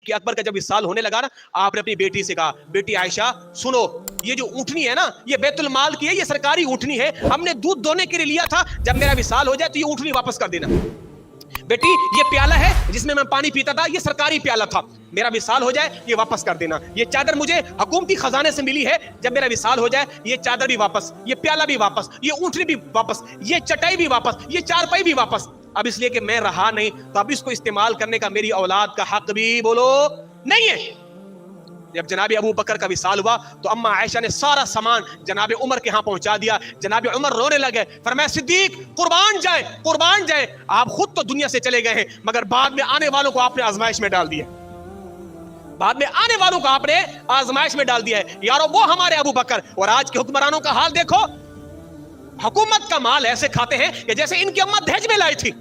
کہ اکبر کا جب وصال ہونے لگا نا، آپ نے اپنی بیٹی سے کہا، بیٹی عائشہ سنو، یہ جو اونٹنی ہے نا، یہ بیت المال کی ہے، یہ سرکاری اونٹنی ہے، ہم نے دودھ دونے کے لیے لیا تھا، جب میرا وصال ہو جائے تو یہ اونٹنی واپس کر دینا۔ بیٹی یہ پیالہ ہے جس میں پانی پیتا تھا، یہ سرکاری پیالہ تھا، میرا وصال ہو جائے یہ واپس کر دینا۔ یہ چادر مجھے حکومتی خزانے سے ملی ہے، جب میرا وصال ہو جائے یہ چادر بھی واپس، یہ پیالہ بھی واپس، یہ اونٹنی بھی واپس، یہ چٹائی بھی واپس، یہ چارپائی بھی واپس۔ اب اس لیے کہ میں رہا نہیں تو اب اس کو استعمال کرنے کا میری اولاد کا حق بھی بولو نہیں ہے۔ جب جناب ابو بکر کا وصال ہوا تو اما عائشہ نے سارا سامان جناب عمر کے ہاں پہنچا دیا۔ جناب عمر رونے لگے، فرمایا صدیق قربان جائے، قربان جائے، آپ خود تو دنیا سے چلے گئے ہیں مگر بعد میں آنے والوں کو آپ نے آزمائش میں ڈال دیا، بعد میں آنے والوں کو آپ نے آزمائش میں ڈال دیا ہے۔ یارو وہ ہمارے ابو بکر، اور آج کے حکمرانوں کا حال دیکھو، حکومت کا مال ایسے کھاتے ہیں کہ جیسے ان کی امت دہیج میں لائی تھی۔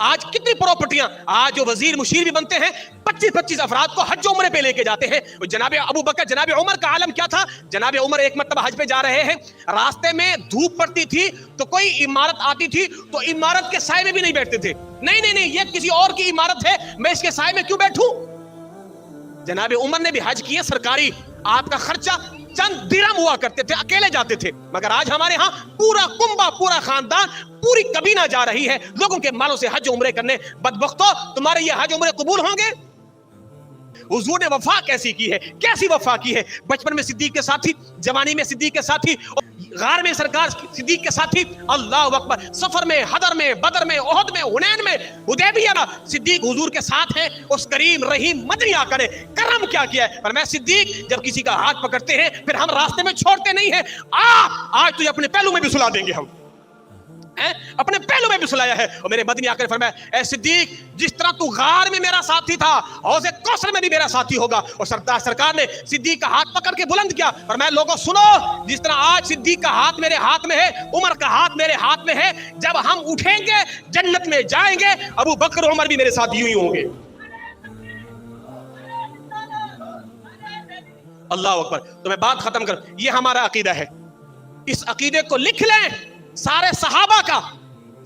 آج کتنی پراپرٹیاں، آج جو وزیر مشیر بھی بنتے ہیں 25 افراد کو حج عمرے پہ لے کے جاتے ہیں۔ جناب ابو بکر، جناب عمر کا عالم کیا تھا؟ جناب عمر ایک مرتبہ حج پہ جا رہے ہیں، راستے میں دھوپ پڑتی تھی تو کوئی عمارت آتی تھی تو عمارت کے سائے میں بھی نہیں بیٹھتے تھے، نہیں یہ کسی اور کی عمارت ہے، میں اس کے سائے میں کیوں بیٹھوں؟ جناب عمر نے بھی حج کیے سرکاری، آپ کا خرچہ چند درہم ہوا کرتے تھے، اکیلے جاتے تھے، مگر آج ہمارے ہاں پورا کنبہ، پورا خاندان، پوری کبینہ جا رہی ہے لوگوں کے مالوں سے حج عمرے کرنے۔ بدبختو، تمہارے یہ حج عمرے قبول ہوں گے؟ حضور نے وفا کیسی کی ہے، کیسی وفا کی ہے؟ بچپن میں صدیق کے ساتھی، جوانی میں صدیق کے ساتھی، غار میں سرکار صدیق کے ساتھی، اللہ اکبر، سفر میں، حضر میں، بدر میں، احد میں، حنین میں، حدیبیہ میں صدیق حضور کے ساتھ ہیں۔ اس کریم رحیم مدنی آقا نے کرم کیا کیا ہے، فرمایا صدیق جب کسی کا ہاتھ پکڑتے ہیں پھر ہم راستے میں چھوڑتے نہیں ہیں، آج تجھے اپنے پہلو میں بھی سلا دیں گے، ہم اپنے پہلو میں بھی سلایا ہے۔ اور میرے مدنی آقا نے فرمایا اے صدیق جس طرح تو غار میں میرا ساتھی تھا، حوض کوثر میں بھی میرا ساتھی ہوگا۔ اور سرکار نے صدیق کا ہاتھ پکڑ کے بلند کیا، فرمایا لوگوں سنو، جس طرح آج صدیق کا ہاتھ میرے ہاتھ میں ہے، عمر کا ہاتھ میرے ہاتھ میں ہے، جب ہم اٹھیں گے جنت میں جائیں گے، ابو بکر عمر بھی میرے ساتھ یوں ہی ہوں گے۔ اللہ اکبر۔ تو میں بات ختم کروں، یہ ہمارا عقیدہ ہے، اس عقیدے کو لکھ لیں، سارے صحابہ کا،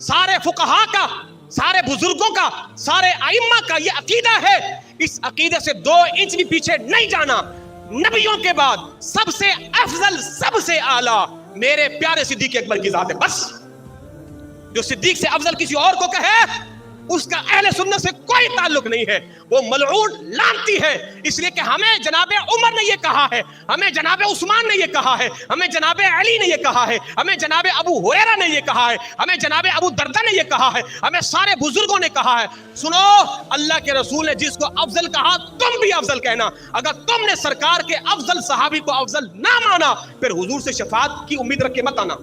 سارے فقہاء کا، سارے بزرگوں کا، سارے ائمہ کا یہ عقیدہ ہے۔ اس عقیدے سے 2 انچ بھی پیچھے نہیں جانا۔ نبیوں کے بعد سب سے افضل، سب سے اعلیٰ میرے پیارے صدیق اکبر کی ذات ہے، بس۔ جو صدیق سے افضل کسی اور کو کہے اس کا اہل سنت سے کوئی تعلق نہیں ہے، وہ ملعون لعنتی ہے۔ اس لیے کہ ہمیں جناب عمر نے یہ کہا ہے، ہمیں جناب عثمان نے یہ کہا ہے، ہمیں جناب علی نے یہ کہا ہے، ہمیں جناب ابو ہریرہ نے یہ کہا ہے، ہمیں جناب ابو دردہ نے یہ کہا ہے، ہمیں سارے بزرگوں نے کہا ہے۔ سنو، اللہ کے رسول نے جس کو افضل کہا تم بھی افضل کہنا۔ اگر تم نے سرکار کے افضل صحابی کو افضل نہ مانا پھر حضور سے شفاعت کی امید رکھ کے مت آنا۔